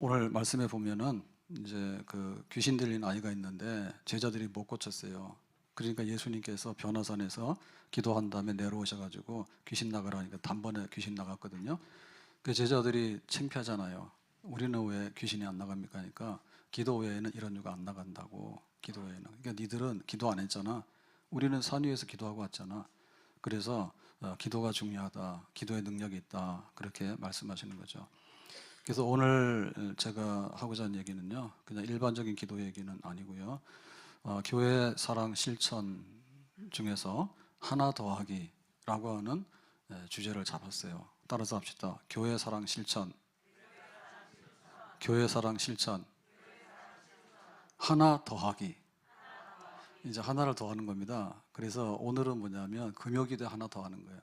오늘 말씀에 보면은 이제 그 귀신 들린 아이가 있는데 제자들이 못 고쳤어요. 그러니까 예수님께서 변화산에서 기도한 다음에 내려오셔가지고 귀신 나가라니까 단번에 귀신 나갔거든요. 그 제자들이 창피하잖아요. 우리는 왜 귀신이 안 나갑니까? 하니까 기도 외에는 이런 유가 안 나간다고. 기도 외에는. 그러니까 니들은 기도 안 했잖아. 우리는 산 위에서 기도하고 왔잖아. 그래서 기도가 중요하다. 기도의 능력이 있다. 그렇게 말씀하시는 거죠. 그래서 오늘 제가 하고자 하는 얘기는요, 그냥 일반적인 기도 얘기는 아니고요, 교회 사랑 실천 중에서 하나 더하기라고 하는 주제를 잡았어요. 따라서 합시다. 교회 사랑 실천, 교회 사랑 실천, 하나 더하기. 이제 하나를 더하는 겁니다. 그래서 오늘은 뭐냐면 금요기도에 하나 더하는 거예요.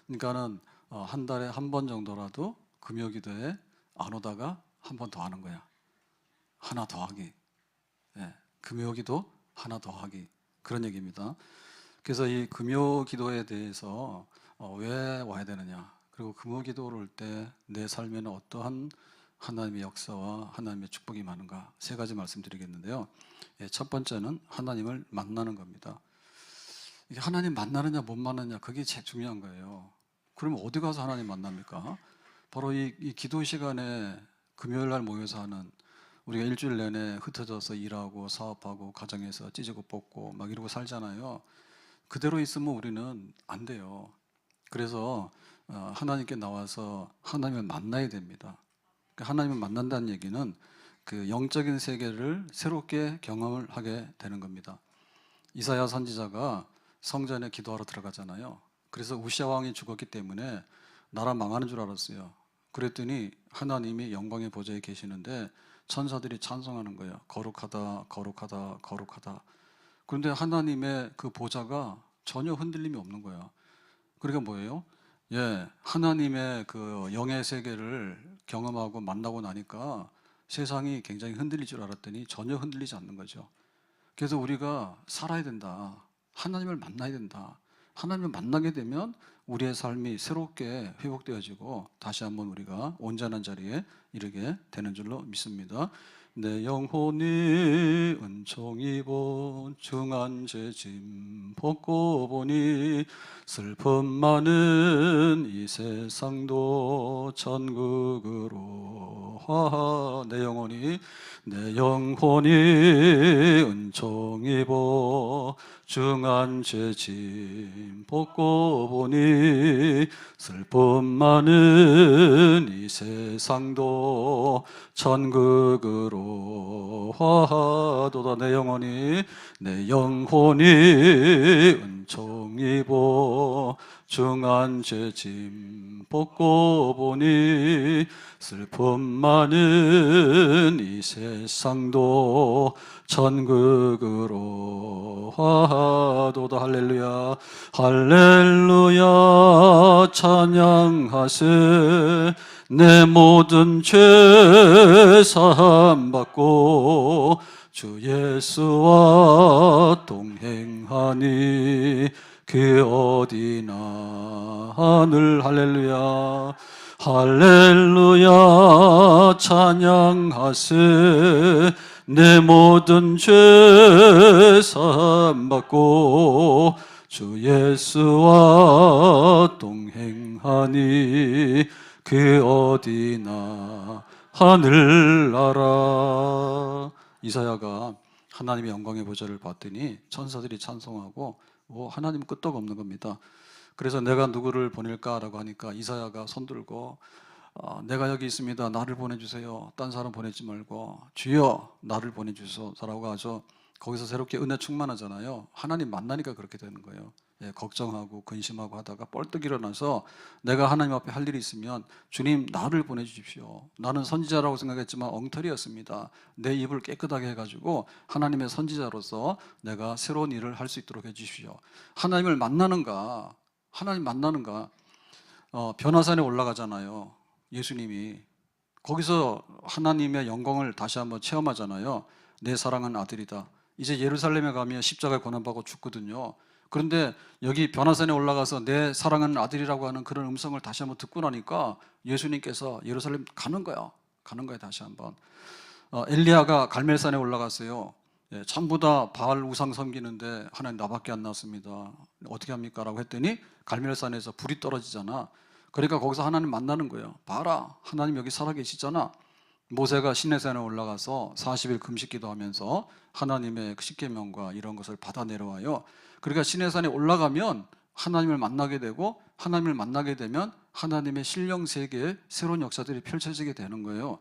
그러니까는 한 달에 한 번 정도라도 금요기도에 안 오다가 한 번 더 하는 거야. 하나 더하기. 예, 금요기도 하나 더하기. 그런 얘기입니다. 그래서 이 금요기도에 대해서 왜 와야 되느냐, 그리고 금요기도를 올 때 내 삶에는 어떠한 하나님의 역사와 하나님의 축복이 많은가, 세 가지 말씀드리겠는데요. 예, 첫 번째는 하나님을 만나는 겁니다. 이게 하나님 만나느냐 못 만나느냐, 그게 제일 중요한 거예요. 그러면 어디 가서 하나님 만납니까? 바로 이 기도 시간에 금요일 날 모여서 하는, 우리가 일주일 내내 흩어져서 일하고 사업하고 가정에서 찢고 뽑고 막 이러고 살잖아요. 그대로 있으면 우리는 안 돼요. 그래서 하나님께 나와서 하나님을 만나야 됩니다. 하나님을 만난다는 얘기는 그 영적인 세계를 새롭게 경험을 하게 되는 겁니다. 이사야 선지자가 성전에 기도하러 들어가잖아요. 그래서 우시아 왕이 죽었기 때문에 나라 망하는 줄 알았어요. 그랬더니 하나님이 영광의 보좌에 계시는데 천사들이 찬송하는 거예요. 거룩하다, 거룩하다, 거룩하다. 그런데 하나님의 그 보좌가 전혀 흔들림이 없는 거야. 그러니까 뭐예요? 예, 하나님의 그 영의 세계를 경험하고 만나고 나니까 세상이 굉장히 흔들릴 줄 알았더니 전혀 흔들리지 않는 거죠. 그래서 우리가 살아야 된다. 하나님을 만나야 된다. 하나님을 만나게 되면 우리의 삶이 새롭게 회복되어지고 다시 한번 우리가 온전한 자리에 이르게 되는 줄로 믿습니다. 내 영혼이 은총 입어 중한 죄짐 벗고 보니 슬픔 많은 이 세상도 천국으로 내 영혼이 은총 입어 중한 죄짐 벗고 보니 슬픔 많은 이 세상도 천국으로 화도다. 내 영혼이 은총 입어 중한 죄짐 벗고 보니 슬픔 많은 이 세상도 천국으로 화도다. 할렐루야, 할렐루야, 찬양하세. 내 모든 죄 사함 받고 주 예수와 동행하니 그 어디나 하늘. 할렐루야, 할렐루야, 찬양하세. 내 모든 죄 사함 받고 주 예수와 동행하니 그 어디나 하늘나라. 이사야가 하나님의 영광의 보좌를 봤더니 천사들이 찬송하고 하나님 끄떡 없는 겁니다. 그래서 내가 누구를 보낼까라고 하니까 이사야가 손들고 내가 여기 있습니다. 나를 보내주세요. 딴 사람 보내지 말고 주여 나를 보내주소서라고 하죠. 거기서 새롭게 은혜 충만하잖아요. 하나님 만나니까 그렇게 되는 거예요. 예, 걱정하고 근심하고 하다가 뻘떡 일어나서 내가 하나님 앞에 할 일이 있으면 주님 나를 보내주십시오. 나는 선지자라고 생각했지만 엉터리였습니다. 내 입을 깨끗하게 해가지고 하나님의 선지자로서 내가 새로운 일을 할 수 있도록 해주십시오. 하나님을 만나는가, 하나님 만나는가. 변화산에 올라가잖아요. 예수님이 거기서 하나님의 영광을 다시 한번 체험하잖아요. 내 사랑하는 아들이다. 이제 예루살렘에 가면 십자가에 고난받고 죽거든요. 그런데 여기 변화산에 올라가서 내 사랑하는 아들이라고 하는 그런 음성을 다시 한번 듣고 나니까 예수님께서 예루살렘 가는 거야. 가는 거예요. 다시 한번 엘리야가 갈멜산에 올라갔어요. 예, 전부 다 바알 우상 섬기는데 하나님 나밖에 안 나왔습니다. 어떻게 합니까? 라고 했더니 갈멜산에서 불이 떨어지잖아. 그러니까 거기서 하나님 만나는 거예요. 봐라, 하나님 여기 살아계시잖아. 모세가 시내산에 올라가서 40일 금식 기도하면서 하나님의 십계명과 이런 것을 받아 내려와요. 그러니까 시내산에 올라가면 하나님을 만나게 되고, 하나님을 만나게 되면 하나님의 신령 세계에 새로운 역사들이 펼쳐지게 되는 거예요.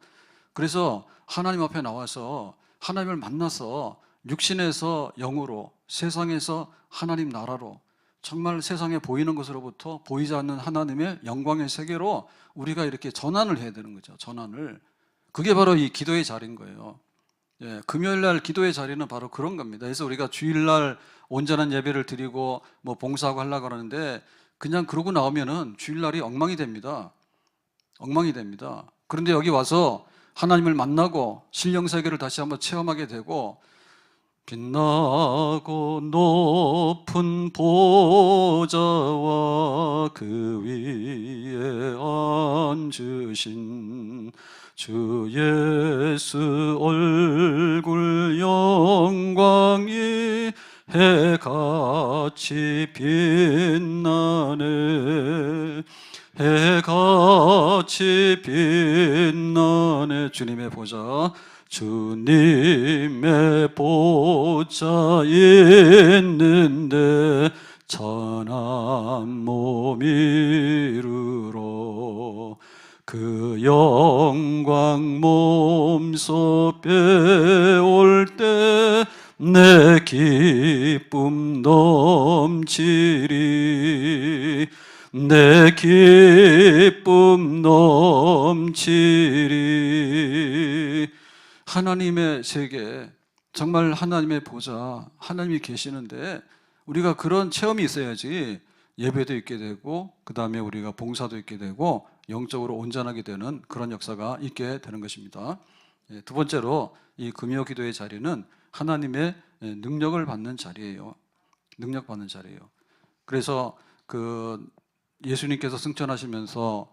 그래서 하나님 앞에 나와서 하나님을 만나서 육신에서 영으로, 세상에서 하나님 나라로, 정말 세상에 보이는 것으로부터 보이지 않는 하나님의 영광의 세계로 우리가 이렇게 전환을 해야 되는 거죠. 전환을. 그게 바로 이 기도의 자리인 거예요. 예, 금요일날 기도의 자리는 바로 그런 겁니다. 그래서 우리가 주일날 온전한 예배를 드리고 뭐 봉사하고 하려고 하는데 그냥 그러고 나오면은 주일날이 엉망이 됩니다. 엉망이 됩니다. 그런데 여기 와서 하나님을 만나고 신령 세계를 다시 한번 체험하게 되고, 빛나고 높은 보좌와 그 위에 앉으신 주 예수 얼굴 영광이 해같이 빛나네. 해같이 빛나네. 주님의 보좌, 주님의 보좌 있는데 천한 몸 이루러 그 영광 몸소 빼올 때 내 기쁨 넘치리. 내 기쁨 넘치리. 하나님의 세계, 정말 하나님의 보좌, 하나님이 계시는데 우리가 그런 체험이 있어야지 예배도 있게 되고, 그 다음에 우리가 봉사도 있게 되고 영적으로 온전하게 되는 그런 역사가 있게 되는 것입니다. 두 번째로 이 금요 기도의 자리는 하나님의 능력을 받는 자리예요. 능력 받는 자리예요. 그래서 그 예수님께서 승천하시면서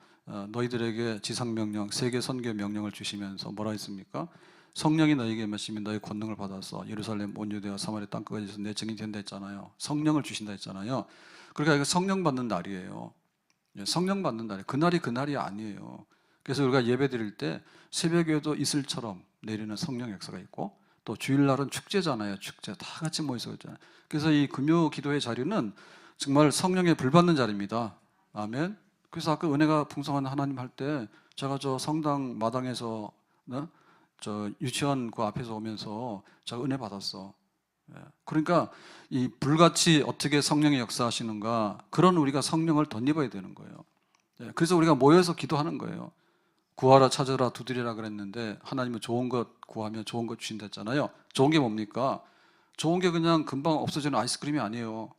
너희들에게 지상명령, 세계 선교 명령을 주시면서 뭐라 했습니까? 성령이 너희에게 임하시면 너희 권능을 받아서 예루살렘 온 유대와 사마리아 땅끝까지서 내 증인이 된다 했잖아요. 성령을 주신다 했잖아요. 그러니까 이거 성령 받는 날이에요. 성령 받는 날, 그날이 아니에요. 그래서 우리가 예배 드릴 때 새벽에도 이슬처럼 내리는 성령 역사가 있고, 또 주일날은 축제잖아요. 축제 다 같이 모여서 있잖아요. 그래서 이 금요 기도의 자리는 정말 성령의 불 받는 자리입니다. 아멘. 그래서 아까 은혜가 풍성한 하나님 할 때 제가 저 성당 마당에서 저 유치원 그 앞에서 오면서 제가 은혜 받았어. 그러니까 이 불같이 어떻게 성령의 역사하시는가, 그런 우리가 성령을 덧입어야 되는 거예요. 그래서 우리가 모여서 기도하는 거예요. 구하라 찾으라 두드리라 그랬는데 하나님은 좋은 것 구하면 좋은 것 주신다 했잖아요. 좋은 게 뭡니까? 좋은 게 그냥 금방 없어지는 아이스크림이 아니에요.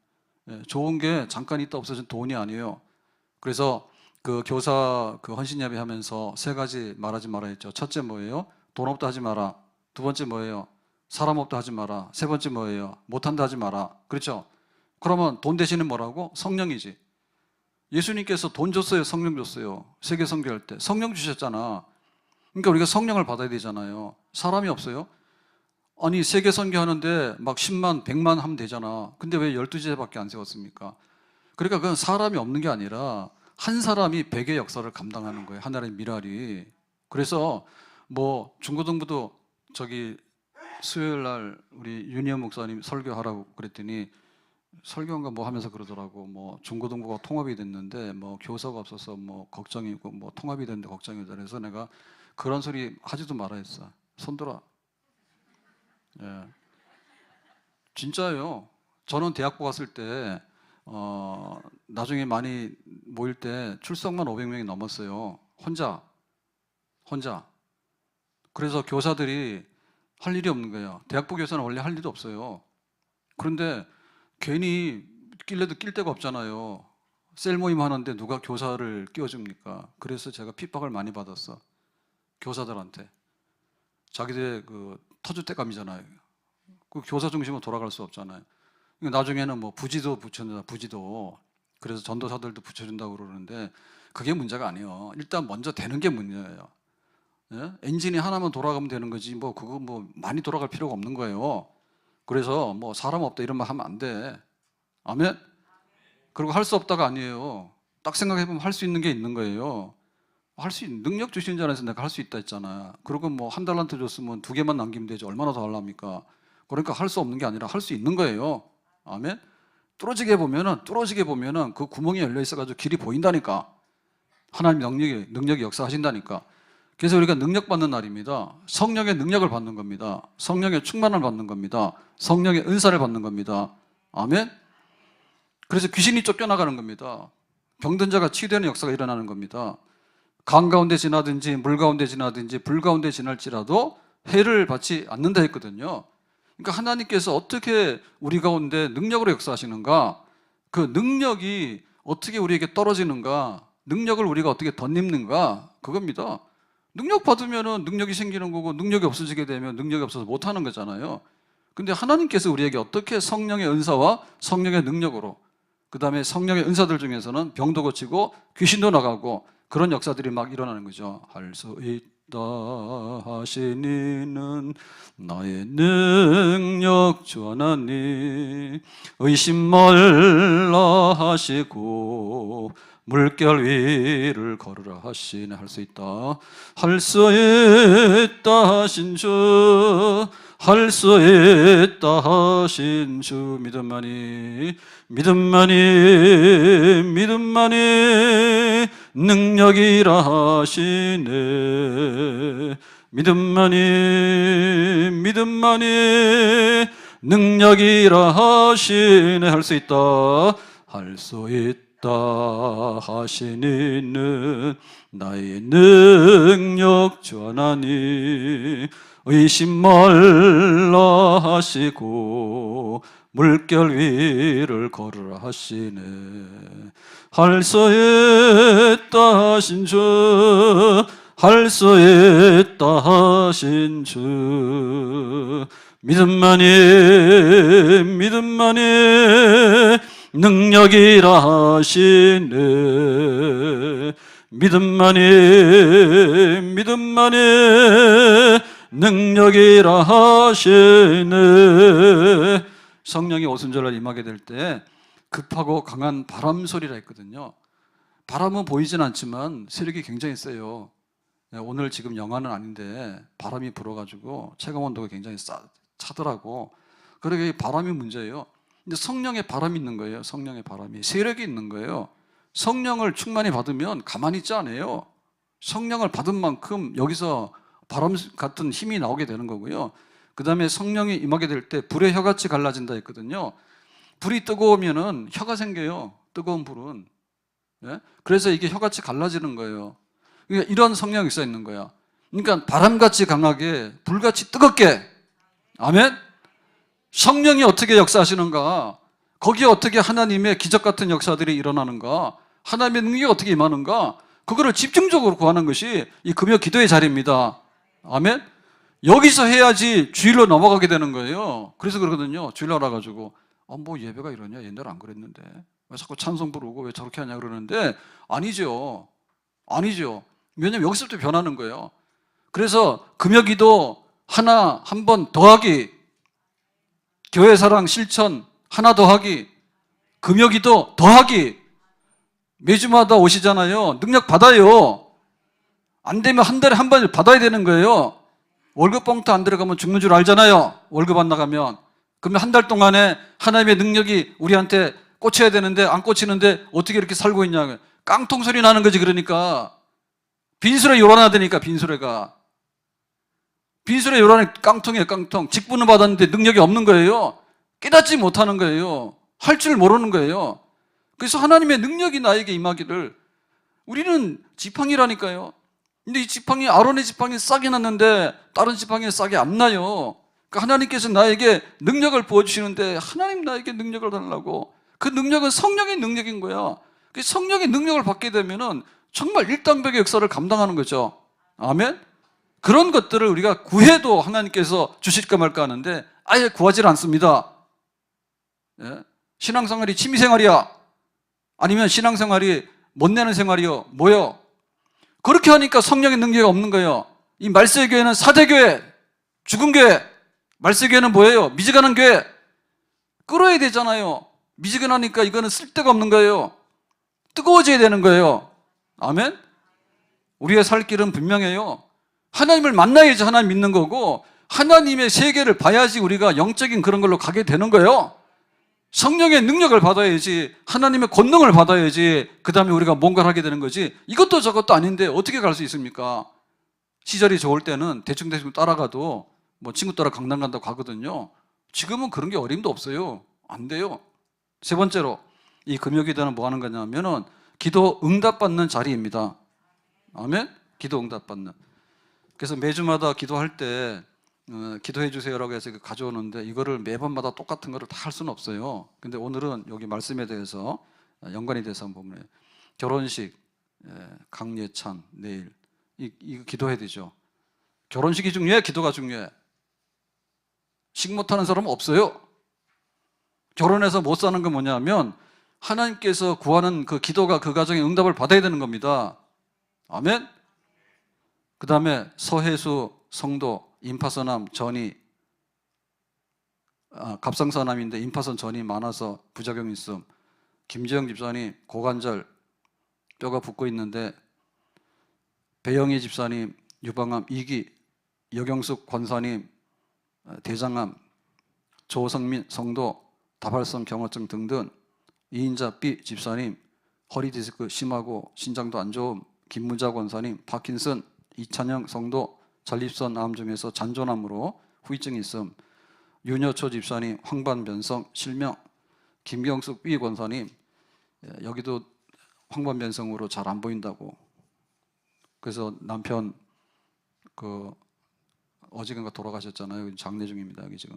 좋은 게 잠깐 있다 없어지는 돈이 아니에요. 그래서 그 교사 그 헌신 예배 하면서 세 가지 말하지 마라 했죠. 첫째 뭐예요? 돈 없다 하지 마라. 두 번째 뭐예요? 사람 없다 하지 마라. 세 번째 뭐예요? 못한다 하지 마라. 그렇죠? 그러면 돈 대신에 뭐라고? 성령이지. 예수님께서 돈 줬어요? 성령 줬어요? 세계 선교할 때 성령 주셨잖아. 그러니까 우리가 성령을 받아야 되잖아요. 사람이 없어요? 아니 세계 선교하는데 막 10만, 100만 하면 되잖아. 근데 왜 12제밖에 안 세웠습니까? 그러니까 그건 사람이 없는 게 아니라 한 사람이 100의 역사를 감당하는 거예요. 하나님의 미랄이. 그래서 뭐 중고등부도 저기 수요일 날 우리 윤희연 목사님 설교하라고 그랬더니 설교인가 뭐 하면서 그러더라고. 뭐 중고등부가 통합이 됐는데 뭐 교사가 없어서 뭐 걱정이고, 뭐 통합이 됐는데 걱정이다. 그래서 내가 그런 소리 하지도 말아 했어. 손들어. 예. 진짜요. 저는 대학부 갔을 때 나중에 많이 모일 때 출석만 500명이 넘었어요. 혼자. 그래서 교사들이 할 일이 없는 거예요. 대학부 교사는 원래 할 일도 없어요. 그런데 괜히 낄래도 낄 데가 없잖아요. 셀 모임 하는데 누가 교사를 끼워줍니까? 그래서 제가 핍박을 많이 받았어. 교사들한테. 자기들 그 터줏대감이잖아요. 그 교사 중심으로 돌아갈 수 없잖아요. 나중에는 뭐 부지도 붙여준다, 부지도. 그래서 전도사들도 붙여준다고 그러는데 그게 문제가 아니에요. 일단 먼저 되는 게 문제예요. 예? 엔진이 하나만 돌아가면 되는 거지 뭐 그거 뭐 많이 돌아갈 필요가 없는 거예요. 그래서 뭐 사람 없다 이런 말 하면 안 돼. 아멘? 그리고 할 수 없다가 아니에요. 딱 생각해보면 할 수 있는 게 있는 거예요. 할 수 있는 능력 주신 줄 알아서 내가 할 수 있다 했잖아. 그리고 뭐 한 달란트 줬으면 2개만 남기면 되지 얼마나 더 하려합니까? 그러니까 할 수 없는 게 아니라 할 수 있는 거예요. 아멘? 뚫어지게 보면은 그 구멍이 열려 있어가지고 길이 보인다니까. 하나님 능력이 역사하신다니까. 그래서 우리가 능력 받는 날입니다. 성령의 능력을 받는 겁니다. 성령의 충만을 받는 겁니다. 성령의 은사를 받는 겁니다. 아멘? 그래서 귀신이 쫓겨나가는 겁니다. 병든 자가 치유되는 역사가 일어나는 겁니다. 강 가운데 지나든지 물 가운데 지나든지 불 가운데 지날지라도 해를 받지 않는다 했거든요. 그러니까 하나님께서 어떻게 우리 가운데 능력으로 역사하시는가? 그 능력이 어떻게 우리에게 떨어지는가? 능력을 우리가 어떻게 덧입는가? 그겁니다. 능력 받으면 능력이 생기는 거고 능력이 없어지게 되면 능력이 없어서 못하는 거잖아요. 근데 하나님께서 우리에게 어떻게 성령의 은사와 성령의 능력으로 그 다음에 성령의 은사들 중에서는 병도 고치고 귀신도 나가고 그런 역사들이 막 일어나는 거죠. 할 수 있다 하시니는 나의 능력 주 하나님 의심 말라 하시고 물결 위를 걸으라 하시네. 할 수 있다 할 수 있다 하신 주 할 수 있다 하신 주 믿음만이 능력이라 하시네. 믿음만이 능력이라 하시네. 할 수 있다 할 수 있다 하시니는 나의 능력 주 하나님 의심 말라 하시고 물결 위를 걸으라 하시네. 할 수 있다 하신 주 할 수 있다 하신 주 믿음만이 능력이라 하시네. 믿음만이 능력이라 하시네. 성령이 오순절날 임하게 될 때 급하고 강한 바람 소리라 했거든요. 바람은 보이진 않지만 세력이 굉장히 세요. 오늘 지금 영하는 아닌데 바람이 불어가지고 체감 온도가 굉장히 차더라고. 그러게 바람이 문제예요. 근데 성령의 바람이 있는 거예요. 성령의 바람이 세력이 있는 거예요. 성령을 충만히 받으면 가만히 있지 않아요. 성령을 받은 만큼 여기서 바람 같은 힘이 나오게 되는 거고요. 그 다음에 성령이 임하게 될 때 불의 혀같이 갈라진다 했거든요. 불이 뜨거우면은 혀가 생겨요. 뜨거운 불은. 예? 그래서 이게 혀같이 갈라지는 거예요. 그러니까 이런 성령이 있어 있는 거야. 그러니까 바람같이 강하게 불같이 뜨겁게. 아멘? 성령이 어떻게 역사하시는가? 거기에 어떻게 하나님의 기적 같은 역사들이 일어나는가? 하나님의 능력이 어떻게 임하는가? 그거를 집중적으로 구하는 것이 이 금요 기도의 자리입니다. 아멘? 여기서 해야지 주일로 넘어가게 되는 거예요. 그래서 그러거든요. 주일날 와가지고 뭐 예배가 이러냐? 옛날에 안 그랬는데 왜 자꾸 찬송 부르고 왜 저렇게 하냐 그러는데 아니죠. 왜냐면 여기서부터 변하는 거예요. 그래서 금요 기도 하나 한 번 더하기, 교회 사랑 실천 하나 더하기, 금요 기도 더하기. 매주마다 오시잖아요. 능력 받아요. 안 되면 한 달에 한 번 받아야 되는 거예요. 월급 봉투 안 들어가면 죽는 줄 알잖아요. 월급 안 나가면. 그러면 한 달 동안에 하나님의 능력이 우리한테 꽂혀야 되는데 안 꽂히는데 어떻게 이렇게 살고 있냐. 깡통 소리 나는 거지. 그러니까 빈술에 요란하다니까. 빈술에 요란해. 깡통이에요. 깡통. 직분을 받았는데 능력이 없는 거예요. 깨닫지 못하는 거예요. 할 줄 모르는 거예요. 그래서 하나님의 능력이 나에게 임하기를. 우리는 지팡이라니까요. 근데 이 지팡이, 아론의 지팡이 싹이 났는데 다른 지팡이는 싹이 안 나요. 그러니까 하나님께서 나에게 능력을 부어주시는데 하나님 나에게 능력을 달라고. 그 능력은 성령의 능력인 거야. 그 성령의 능력을 받게 되면은 정말 일당백의 역사를 감당하는 거죠. 아멘? 그런 것들을 우리가 구해도 하나님께서 주실까 말까 하는데 아예 구하지 않습니다. 예? 신앙생활이 취미생활이야? 아니면 신앙생활이 못내는 생활이요? 뭐요? 그렇게 하니까 성령의 능력이 없는 거예요. 이 말세의 교회는 사대교회, 죽은 교회. 말세의 교회는 뭐예요? 미지근한 교회. 끌어야 되잖아요. 미지근하니까 이거는 쓸데가 없는 거예요. 뜨거워져야 되는 거예요. 아멘? 우리의 살 길은 분명해요. 하나님을 만나야지 하나님 믿는 거고, 하나님의 세계를 봐야지 우리가 영적인 그런 걸로 가게 되는 거예요. 성령의 능력을 받아야지, 하나님의 권능을 받아야지, 그 다음에 우리가 뭔가를 하게 되는 거지. 이것도 저것도 아닌데 어떻게 갈 수 있습니까? 시절이 좋을 때는 대충대충 따라가도 뭐 친구 따라 강남 간다고 가거든요. 지금은 그런 게 어림도 없어요. 안 돼요. 세 번째로 이 금요기도는 뭐 하는 거냐면은 기도 응답받는 자리입니다. 아멘? 기도 응답받는. 그래서 매주마다 기도할 때 기도해 주세요라고 해서 가져오는데, 이거를 매번마다 똑같은 거를 다 할 수는 없어요. 근데 오늘은 여기 말씀에 대해서 연관이 돼서 한번 보면, 결혼식, 강예찬, 내일 이거 기도해야 되죠. 결혼식이 중요해? 기도가 중요해? 식 못하는 사람은 없어요. 결혼해서 못 사는 건 뭐냐면 하나님께서 구하는 그 기도가 그 가정의 응답을 받아야 되는 겁니다. 아멘? 그 다음에 서혜수 성도, 임파선암 전이, 갑상선암인데 임파선 전이 많아서 부작용이 있음. 김지영 집사님 고관절 뼈가 붓고 있는데, 배영희 집사님 유방암 2기, 여경숙 권사님 대장암, 조성민 성도 다발성 경화증 등등, 이인자 B 집사님 허리 디스크 심하고 신장도 안 좋음, 김문자 권사님 파킨슨, 이찬영 성도 전립선 암 중에서 잔존암으로 후유증이 있음, 윤여초 집사님 황반변성 실명, 김경숙 B 권사님 여기도 황반변성으로 잘 안 보인다고, 그래서 남편 어지간가 돌아가셨잖아요. 장례 중입니다. 여기 지금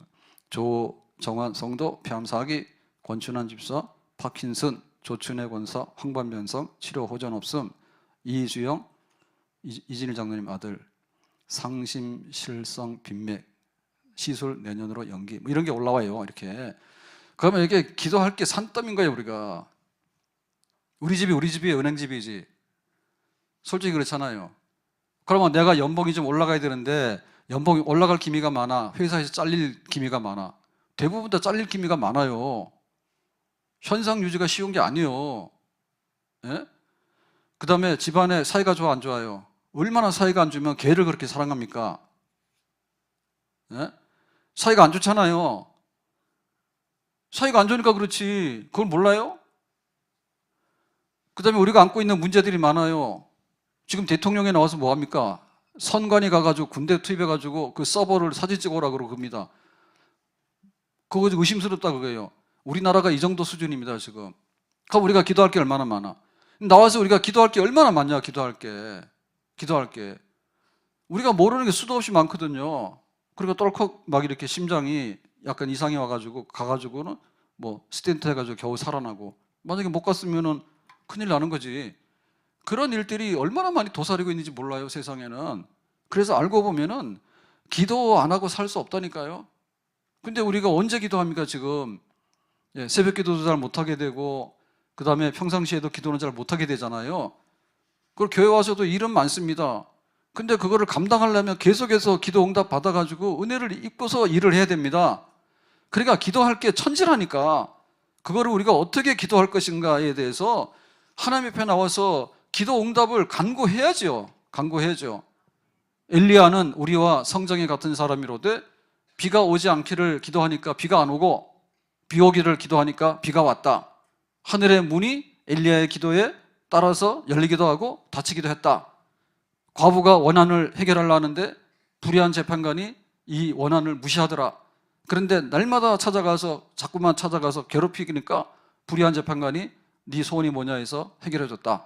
조정환 성도 폐암 4기, 권춘환 집사 파킨슨, 조춘혜 권사 황반변성 치료 호전 없음, 이주영 이진일 장로님 아들 상심실성 빈맥 시술 내년으로 연기, 뭐 이런 게 올라와요. 이렇게. 그러면 이게 기도할 게 산더미인 거예요. 우리가 우리 집이 은행집이지. 솔직히 그렇잖아요. 그러면 내가 연봉이 좀 올라가야 되는데 연봉이 올라갈 기미가 많아, 회사에서 잘릴 기미가 많아. 대부분 다 잘릴 기미가 많아요. 현상 유지가 쉬운 게 아니에요. 예? 그 다음에 집안에 사이가 좋아 안 좋아요? 얼마나 사이가 안 좋으면 개를 그렇게 사랑합니까? 예? 사이가 안 좋잖아요. 사이가 안 좋으니까 그렇지. 그걸 몰라요? 그 다음에 우리가 안고 있는 문제들이 많아요. 지금 대통령에 나와서 뭐 합니까? 선관위 가가지고 군대 투입해가지고 그 서버를 사진 찍어오라 그러고 겁니다. 그거 의심스럽다 그거예요. 우리나라가 이 정도 수준입니다 지금. 그럼 우리가 기도할 게 얼마나 많아? 나와서 우리가 기도할 게 얼마나 많냐? 기도할 게 우리가 모르는 게 수도 없이 많거든요. 그리고 똘컥 막 이렇게 심장이 약간 이상이 와가지고 가가지고는 뭐 스텐트 해가지고 겨우 살아나고, 만약에 못 갔으면은 큰일 나는 거지. 그런 일들이 얼마나 많이 도사리고 있는지 몰라요 세상에는. 그래서 알고 보면은 기도 안 하고 살 수 없다니까요. 근데 우리가 언제 기도합니까 지금? 새벽 기도도 잘 못하게 되고, 그 다음에 평상시에도 기도는 잘 못하게 되잖아요. 그리고 교회 와서도 일은 많습니다. 근데 그거를 감당하려면 계속해서 기도 응답 받아가지고 은혜를 입고서 일을 해야 됩니다. 그러니까 기도할 게 천지라니까. 그거를 우리가 어떻게 기도할 것인가에 대해서 하나님 앞에 나와서 기도 응답을 간구해야죠. 엘리야는 우리와 성정이 같은 사람이로되 비가 오지 않기를 기도하니까 비가 안 오고, 비 오기를 기도하니까 비가 왔다. 하늘의 문이 엘리야의 기도에 따라서 열리기도 하고 닫히기도 했다. 과부가 원한을 해결하려 하는데 불의한 재판관이 이 원한을 무시하더라. 그런데 날마다 자꾸만 찾아가서 괴롭히니까 불의한 재판관이 네 소원이 뭐냐 해서 해결해 줬다.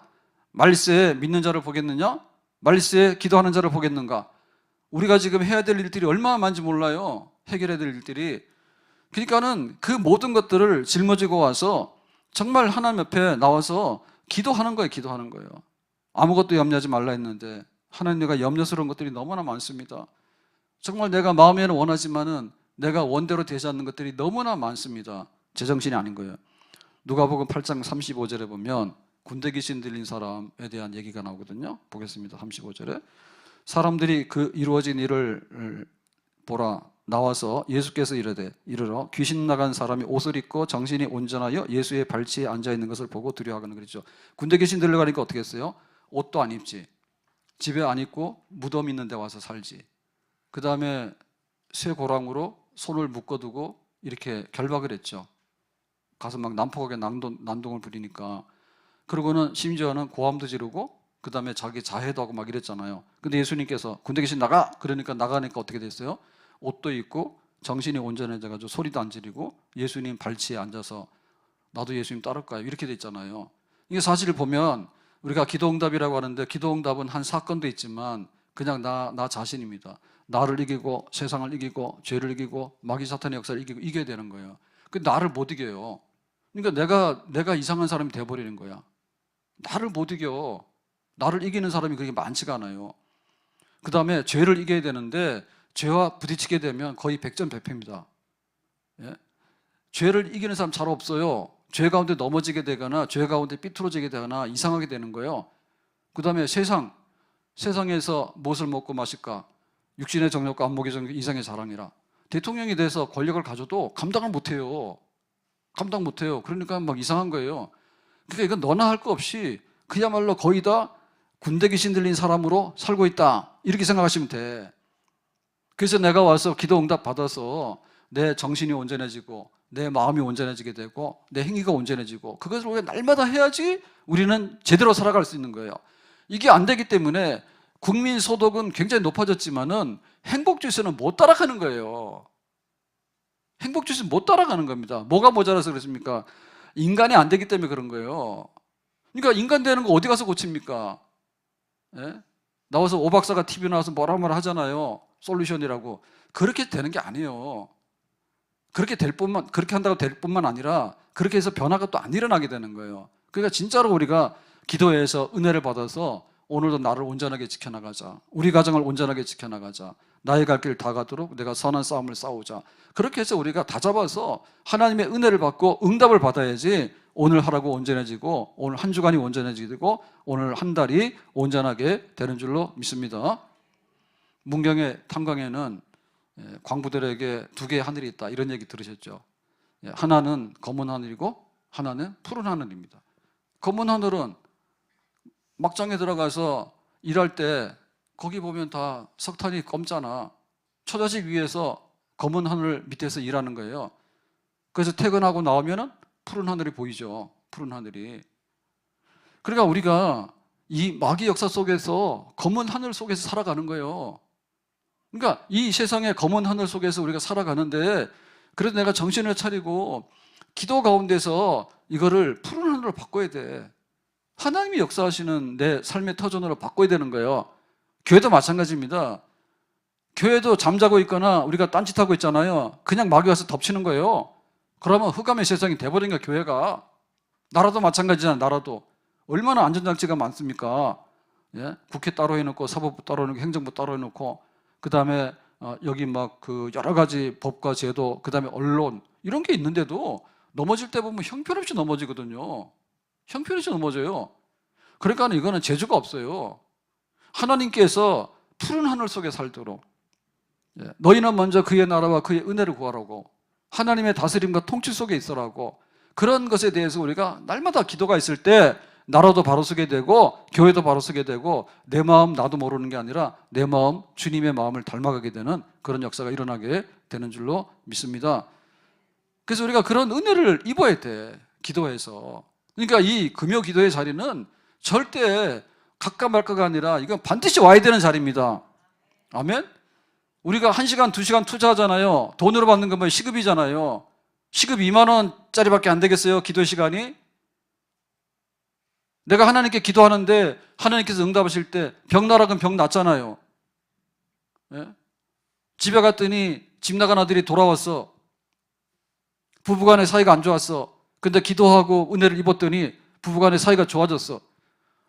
말세에 믿는 자를 보겠느냐? 말세에 기도하는 자를 보겠는가? 우리가 지금 해야 될 일들이 얼마나 많은지 몰라요. 해결해야 될 일들이. 그러니까는 그 모든 것들을 짊어지고 와서 정말 하나님 옆에 나와서 기도하는 거예요. 아무것도 염려하지 말라 했는데 하나님과 염려스러운 것들이 너무나 많습니다. 정말 내가 마음에는 원하지만은 내가 원대로 되지 않는 것들이 너무나 많습니다. 제정신이 아닌 거예요. 누가복음 8장 35절에 보면 군대 귀신 들린 사람에 대한 얘기가 나오거든요. 보겠습니다. 35절에 사람들이 그 이루어진 일을 보라 나와서 예수께서 이르러 귀신 나간 사람이 옷을 입고 정신이 온전하여 예수의 발치에 앉아 있는 것을 보고 두려워하거든. 그랬죠. 군대 귀신 들려가니까 어떻게 했어요? 옷도 안 입지, 집에 안 입고 무덤 있는 데 와서 살지. 그 다음에 쇠고랑으로 손을 묶어두고 이렇게 결박을 했죠. 가서 막 난폭하게 난동을 부리니까. 그러고는 심지어는 고함도 지르고 그 다음에 자기 자해도 하고 막 이랬잖아요. 근데 예수님께서 군대 귀신 나가! 그러니까 나가니까 어떻게 됐어요? 옷도 입고 정신이 온전해져가지고 소리도 안 지르고 예수님 발치에 앉아서 나도 예수님 따를까요? 이렇게 돼 있잖아요. 이게 사실 보면 우리가 기도응답이라고 하는데 기도응답은 한 사건도 있지만 그냥 나 자신입니다. 나를 이기고 세상을 이기고 죄를 이기고 마귀 사탄의 역사를 이기고 이겨야 되는 거예요. 근데 나를 못 이겨요. 그러니까 내가 이상한 사람이 돼버리는 거야. 나를 못 이겨. 나를 이기는 사람이 그렇게 많지가 않아요. 그 다음에 죄를 이겨야 되는데 죄와 부딪히게 되면 거의 백전백패입니다. 예? 죄를 이기는 사람 잘 없어요. 죄 가운데 넘어지게 되거나 죄 가운데 삐뚤어지게 되거나 이상하게 되는 거예요. 그 다음에 세상에서 무엇을 먹고 마실까? 육신의 정욕과 안목의 정욕, 이상의 자랑이라. 대통령이 돼서 권력을 가져도 감당을 못해요. 감당 못해요. 그러니까 막 이상한 거예요. 그러니까 이건 너나 할 거 없이 그야말로 거의 다 군대 귀신 들린 사람으로 살고 있다, 이렇게 생각하시면 돼. 그래서 내가 와서 기도 응답 받아서 내 정신이 온전해지고 내 마음이 온전해지게 되고 내 행위가 온전해지고 그것을 우리가 날마다 해야지 우리는 제대로 살아갈 수 있는 거예요. 이게 안 되기 때문에 국민 소득은 굉장히 높아졌지만은 행복주의는 못 따라가는 거예요. 행복주의는 못 따라가는 겁니다. 뭐가 모자라서 그렇습니까? 인간이 안 되기 때문에 그런 거예요. 그러니까 인간 되는 거 어디 가서 고칩니까? 예? 나와서 오 박사가 TV 나와서 뭐라 하잖아요. 솔루션이라고. 그렇게 되는 게 아니에요. 그렇게 한다고 될 뿐만 아니라 그렇게 해서 변화가 또 안 일어나게 되는 거예요. 그러니까 진짜로 우리가 기도해서 은혜를 받아서 오늘도 나를 온전하게 지켜나가자. 우리 가정을 온전하게 지켜나가자. 나의 갈 길 다 가도록 내가 선한 싸움을 싸우자. 그렇게 해서 우리가 다 잡아서 하나님의 은혜를 받고 응답을 받아야지 오늘 하라고 온전해지고 오늘 한 주간이 온전해지고 오늘 한 달이 온전하게 되는 줄로 믿습니다. 문경의 탄광에는 광부들에게 두 개의 하늘이 있다, 이런 얘기 들으셨죠? 하나는 검은 하늘이고 하나는 푸른 하늘입니다. 검은 하늘은 막장에 들어가서 일할 때 거기 보면 다 석탄이 검잖아. 처자식 위에서 검은 하늘 밑에서 일하는 거예요. 그래서 퇴근하고 나오면은 푸른 하늘이 보이죠. 푸른 하늘이. 그러니까 우리가 이 마귀 역사 속에서 검은 하늘 속에서 살아가는 거예요. 그러니까 이 세상의 검은 하늘 속에서 우리가 살아가는데, 그래도 내가 정신을 차리고 기도 가운데서 이거를 푸른 하늘로 바꿔야 돼. 하나님이 역사하시는 내 삶의 터전으로 바꿔야 되는 거예요. 교회도 마찬가지입니다. 교회도 잠자고 있거나 우리가 딴짓하고 있잖아요. 그냥 마귀 와서 덮치는 거예요. 그러면 흑암의 세상이 돼버린 거야, 교회가. 나라도 마찬가지잖아. 나라도 얼마나 안전장치가 많습니까? 예? 국회 따로 해놓고 사법부 따로 해놓고 행정부 따로 해놓고 그 다음에 여기 막 그 여러 가지 법과 제도, 그 다음에 언론, 이런 게 있는데도 넘어질 때 보면 형편없이 넘어지거든요. 형편없이 넘어져요. 그러니까 이거는 재주가 없어요. 하나님께서 푸른 하늘 속에 살도록, 너희는 먼저 그의 나라와 그의 은혜를 구하라고, 하나님의 다스림과 통치 속에 있으라고, 그런 것에 대해서 우리가 날마다 기도가 있을 때 나라도 바로 서게 되고 교회도 바로 서게 되고 내 마음 나도 모르는 게 아니라 내 마음 주님의 마음을 닮아가게 되는 그런 역사가 일어나게 되는 줄로 믿습니다. 그래서 우리가 그런 은혜를 입어야 돼, 기도해서. 그러니까 이 금요 기도의 자리는 절대 갈까 말까가 아니라 이건 반드시 와야 되는 자리입니다. 아멘? 우리가 1시간, 2시간 투자하잖아요. 돈으로 받는 건 뭐 시급이잖아요. 시급 2만 원짜리밖에 안 되겠어요, 기도 시간이? 내가 하나님께 기도하는데 하나님께서 응답하실 때 병 나라 그럼 병 낫잖아요. 예? 집에 갔더니 집 나간 아들이 돌아왔어. 부부간의 사이가 안 좋았어. 근데 기도하고 은혜를 입었더니 부부간의 사이가 좋아졌어.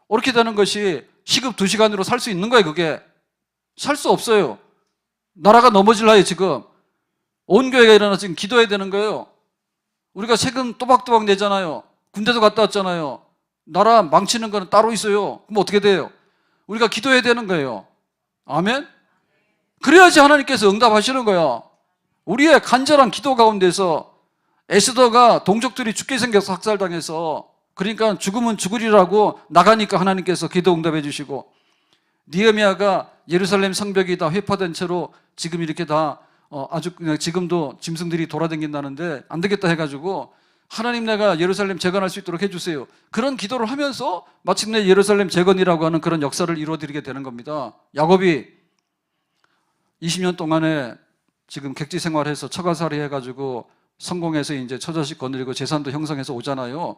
이렇게 되는 것이 시급 2시간으로 살 수 있는 거예요. 그게 살 수 없어요. 나라가 넘어질라요. 지금 온 교회가 일어나 지금 기도해야 되는 거예요. 우리가 세금 또박또박 내잖아요. 군대도 갔다 왔잖아요. 나라 망치는 거는 따로 있어요. 그럼 어떻게 돼요? 우리가 기도해야 되는 거예요. 아멘? 그래야지 하나님께서 응답하시는 거야. 우리의 간절한 기도 가운데서 에스더가 동족들이 죽게 생겨서 학살당해서, 그러니까 죽으면 죽으리라고 나가니까 하나님께서 기도 응답해 주시고, 느헤미야가 예루살렘 성벽이 다 회파된 채로 지금 이렇게 다 아주 그냥 지금도 짐승들이 돌아다닌다는데 안 되겠다 해가지고 하나님, 내가 예루살렘 재건할 수 있도록 해주세요. 그런 기도를 하면서 마침내 예루살렘 재건이라고 하는 그런 역사를 이루어드리게 되는 겁니다. 야곱이 20년 동안에 지금 객지 생활해서 처가살이 해가지고 성공해서 이제 처자식 거느리고 재산도 형성해서 오잖아요.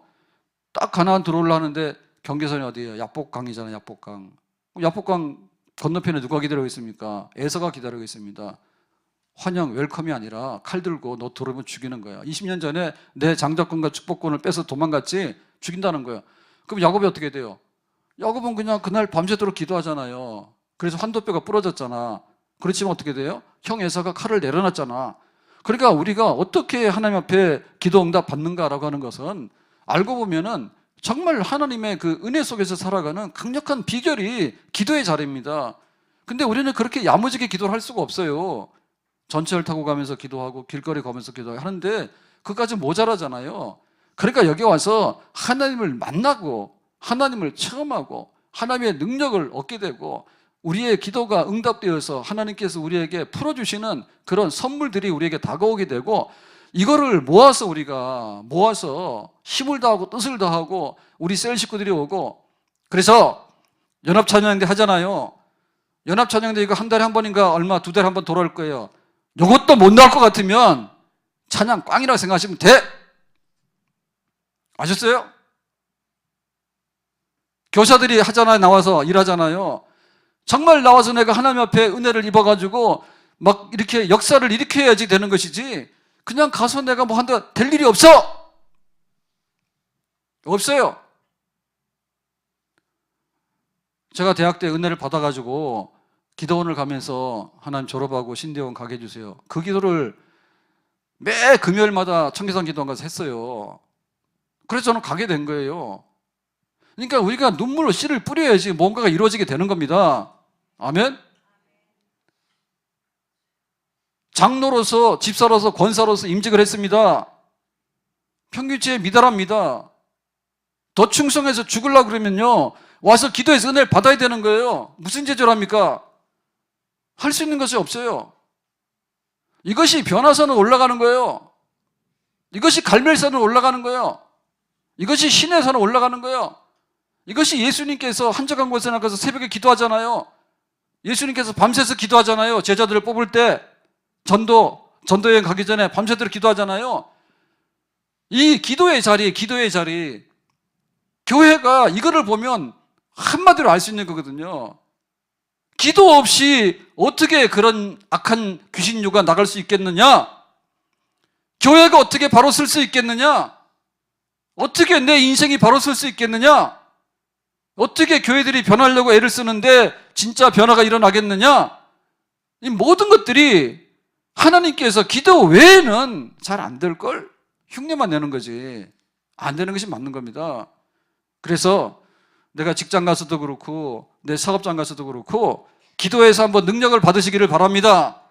딱 가나안 들어오려는데 경계선이 어디예요? 야복강이잖아요. 야복강. 야복강 건너편에 누가 기다리고 있습니까? 에서가 기다리고 있습니다. 환영, 웰컴이 아니라 칼 들고 너 들어오면 죽이는 거야. 20년 전에 내 장자권과 축복권을 뺏어 도망갔지, 죽인다는 거야. 그럼 야곱이 어떻게 돼요? 야곱은 그냥 그날 밤새도록 기도하잖아요. 그래서 환도뼈가 부러졌잖아. 그렇지만 어떻게 돼요? 형 에서가 칼을 내려놨잖아. 그러니까 우리가 어떻게 하나님 앞에 기도 응답 받는가라고 하는 것은 알고 보면은 정말 하나님의 그 은혜 속에서 살아가는 강력한 비결이 기도의 자리입니다. 근데 우리는 그렇게 야무지게 기도를 할 수가 없어요. 전철 타고 가면서 기도하고 길거리 가면서 기도하는데 그까지 모자라잖아요. 그러니까 여기 와서 하나님을 만나고 하나님을 체험하고 하나님의 능력을 얻게 되고 우리의 기도가 응답되어서 하나님께서 우리에게 풀어주시는 그런 선물들이 우리에게 다가오게 되고, 이거를 모아서 우리가 힘을 다하고 뜻을 다하고 우리 셀 식구들이 오고, 그래서 연합찬양대 하잖아요. 연합찬양대 이거 한 달에 한 번인가 얼마, 두 달에 한 번 돌아올 거예요. 이것도 못 나올 것 같으면 찬양 꽝이라고 생각하시면 돼. 아셨어요? 교사들이 하잖아요. 나와서 일하잖아요. 정말 나와서 내가 하나님 앞에 은혜를 입어가지고 막 이렇게 역사를 일으켜야지 되는 것이지, 그냥 가서 내가 뭐 한다 될 일이 없어. 없어요. 제가 대학 때 은혜를 받아가지고 기도원을 가면서 하나님 졸업하고 신대원 가게 해주세요. 그 기도를 매 금요일마다 청계산 기도원 가서 했어요. 그래서 저는 가게 된 거예요. 그러니까 우리가 눈물로 씨를 뿌려야지 뭔가가 이루어지게 되는 겁니다. 아멘? 장로로서, 집사로서, 권사로서 임직을 했습니다. 평균치에 미달합니다. 더 충성해서 죽으려고 그러면요, 와서 기도해서 은혜를 받아야 되는 거예요. 무슨 제조를 합니까? 할 수 있는 것이 없어요. 이것이 변화선으로 올라가는 거예요. 이것이 갈멜선으로 올라가는 거예요. 이것이 신의 선으로 올라가는 거예요. 이것이 예수님께서 한적한 곳에 나가서 새벽에 기도하잖아요. 예수님께서 밤새서 기도하잖아요. 제자들을 뽑을 때 전도여행 가기 전에 밤새도록 기도하잖아요. 이 기도의 자리, 교회가 이거를 보면 한마디로 알 수 있는 거거든요. 기도 없이 어떻게 그런 악한 귀신류가 나갈 수 있겠느냐? 교회가 어떻게 바로 설 수 있겠느냐? 어떻게 내 인생이 바로 설 수 있겠느냐? 어떻게 교회들이 변하려고 애를 쓰는데 진짜 변화가 일어나겠느냐? 이 모든 것들이 하나님께서 기도 외에는 잘 안 될걸? 흉내만 내는 거지. 안 되는 것이 맞는 겁니다. 그래서 내가 직장 가서도 그렇고 내 사업장 가서도 그렇고 기도해서 한번 능력을 받으시기를 바랍니다.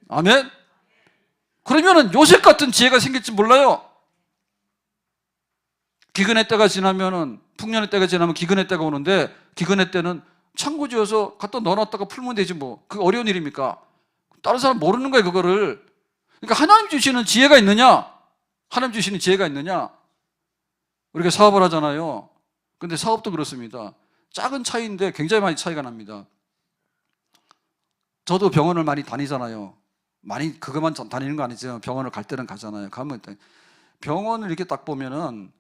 아멘? 그러면은 요셉 같은 지혜가 생길지 몰라요. 기근의 때가 지나면은, 풍년의 때가 지나면 기근의 때가 오는데, 기근의 때는 창고 지어서 갖다 넣어놨다가 풀면 되지 뭐. 그게 어려운 일입니까? 다른 사람 모르는 거예요, 그거를. 그러니까 하나님 주시는 지혜가 있느냐? 하나님 주시는 지혜가 있느냐? 우리가 사업을 하잖아요. 근데 사업도 그렇습니다. 작은 차이인데 굉장히 많이 차이가 납니다. 저도 병원을 많이 다니잖아요. 많이 그것만 다니는 거 아니지만 병원을 갈 때는 가잖아요. 가면 병원을 이렇게 딱 보면은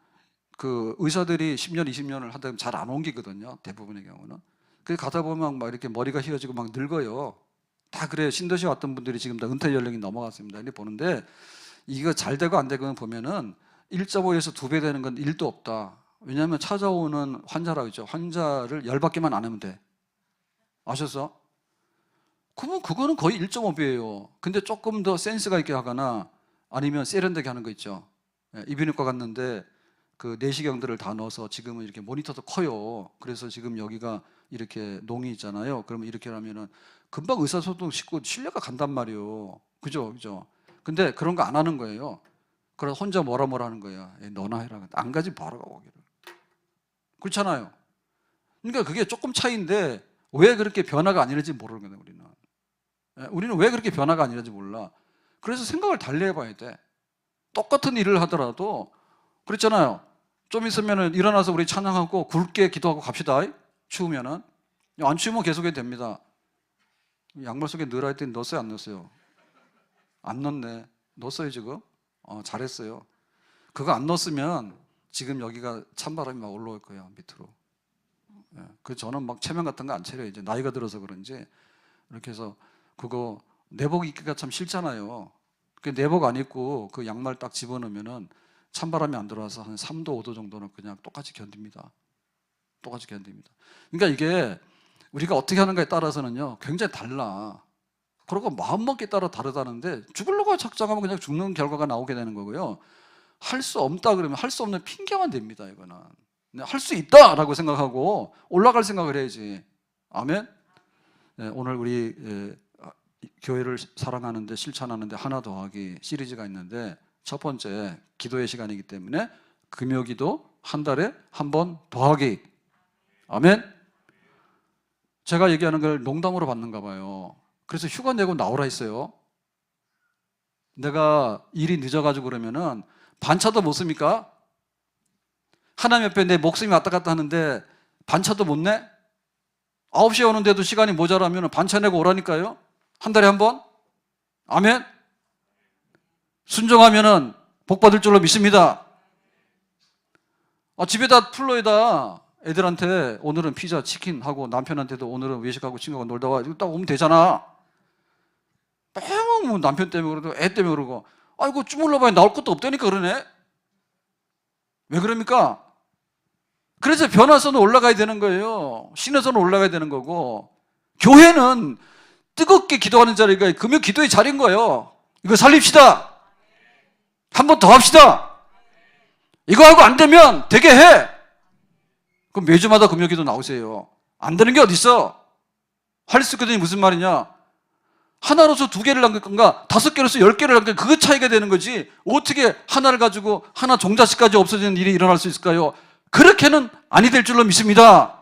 그 의사들이 10년, 20년을 하다 보면 잘 안 옮기거든요. 대부분의 경우는. 그래서 가다 보면 막 이렇게 머리가 휘어지고 막 늙어요. 다 그래요. 신도시 왔던 분들이 지금 다 은퇴 연령이 넘어갔습니다. 이렇게 보는데 이거 잘 되고 안 되고 보면은 1.5에서 2배 되는 건 1도 없다. 왜냐하면 찾아오는 환자라고 했죠. 환자를 열받게만 안 하면 돼. 아셨어? 그러면 그거는 거의 1.5배예요. 근데 조금 더 센스가 있게 하거나 아니면 세련되게 하는 거 있죠. 이비인후과 갔는데 그 내시경들을 다 넣어서 지금은 이렇게 모니터도 커요. 그래서 지금 여기가 이렇게 농이 있잖아요. 그러면 이렇게 하면은 금방 의사소통 시키고 신뢰가 간단 말이에요. 그죠? 그죠? 근데 그런 거 안 하는 거예요. 그래서 혼자 뭐라 하는 거야. 너나 해라. 안 가지 뭐하러 가 거기를. 그렇잖아요. 그러니까 그게 조금 차이인데 왜 그렇게 변화가 아니는지 모르는 거예요, 우리는. 우리는 왜 그렇게 변화가 아니는지 몰라. 그래서 생각을 달리 해봐야 돼. 똑같은 일을 하더라도 그랬잖아요. 좀 있으면 일어나서 우리 찬양하고 굵게 기도하고 갑시다. 추우면은. 안 추우면 계속 해도 됩니다. 양말 속에 넣으라 했더니 넣었어요, 안 넣었어요? 안 넣었네. 넣었어요, 지금? 잘했어요. 그거 안 넣었으면 지금 여기가 찬바람이 막 올라올 거예요, 밑으로. 그 저는 막 체면 같은 거 안 차려요. 이제 나이가 들어서 그런지. 이렇게 해서 그거 내복 입기가 참 싫잖아요. 그 내복 안 입고 그 양말 딱 집어넣으면은 찬바람이 안 들어와서 한 3도, 5도 정도는 그냥 똑같이 견딥니다. 똑같이 견딥니다. 그러니까 이게 우리가 어떻게 하는가에 따라서는요, 굉장히 달라. 그리고 마음먹기에 따라 다르다는데 죽으려고 작정하면 그냥 죽는 결과가 나오게 되는 거고요. 할 수 없다 그러면 할 수 없는 핑계만 됩니다, 이거는. 할 수 있다라고 생각하고 올라갈 생각을 해야지. 아멘? 네, 오늘 우리 교회를 사랑하는데 실천하는데 하나 더하기 시리즈가 있는데 첫 번째 기도의 시간이기 때문에 금요기도 한 달에 한 번 더하기. 아멘? 제가 얘기하는 걸 농담으로 받는가 봐요. 그래서 휴가 내고 나오라 했어요. 내가 일이 늦어가지고 그러면은 반차도 못 씁니까? 하나님 옆에 내 목숨이 왔다 갔다 하는데 반차도 못 내? 9시에 오는데도 시간이 모자라면 반차 내고 오라니까요. 한 달에 한 번. 아멘. 순종하면은 복 받을 줄로 믿습니다. 집에다 플로에다 애들한테 오늘은 피자, 치킨 하고 남편한테도 오늘은 외식하고 친구하고 놀다 와. 이거 딱 오면 되잖아. 뭐 남편 때문에 그러고 애 때문에 그러고 아이고 주물러봐야 나올 것도 없다니까 그러네. 왜 그럽니까? 그래서 변화선은 올라가야 되는 거예요. 신화선은 올라가야 되는 거고 교회는 뜨겁게 기도하는 자리가 금요 기도의 자리인 거예요. 이거 살립시다. 한 번 더 합시다. 이거 하고 안 되면 되게 해. 그럼 매주마다 금요 기도 나오세요. 안 되는 게 어딨어? 할 수 있거든요. 무슨 말이냐? 하나로서 2개를 남길 건가 5개로서 10개를 남길 건가 그거 차이가 되는 거지. 어떻게 하나를 가지고 하나 종자식까지 없어지는 일이 일어날 수 있을까요? 그렇게는 아니 될 줄로 믿습니다.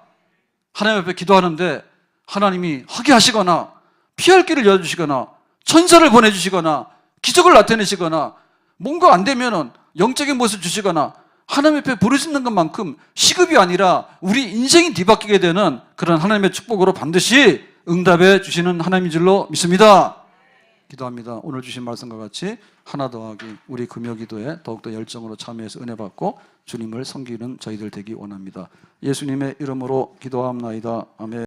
하나님 앞에 기도하는데 하나님이 하게 하시거나 피할 길을 열어주시거나 천사를 보내주시거나 기적을 나타내시거나 뭔가 안 되면은 영적인 모습을 주시거나 하나님 앞에 부르짖는 것만큼 시급이 아니라 우리 인생이 뒤바뀌게 되는 그런 하나님의 축복으로 반드시 응답해 주시는 하나님인 줄로 믿습니다. 기도합니다. 오늘 주신 말씀과 같이 하나 더하기 우리 금요기도에 더욱더 열정으로 참여해서 은혜 받고 주님을 섬기는 저희들 되기 원합니다. 예수님의 이름으로 기도합나이다. 아멘.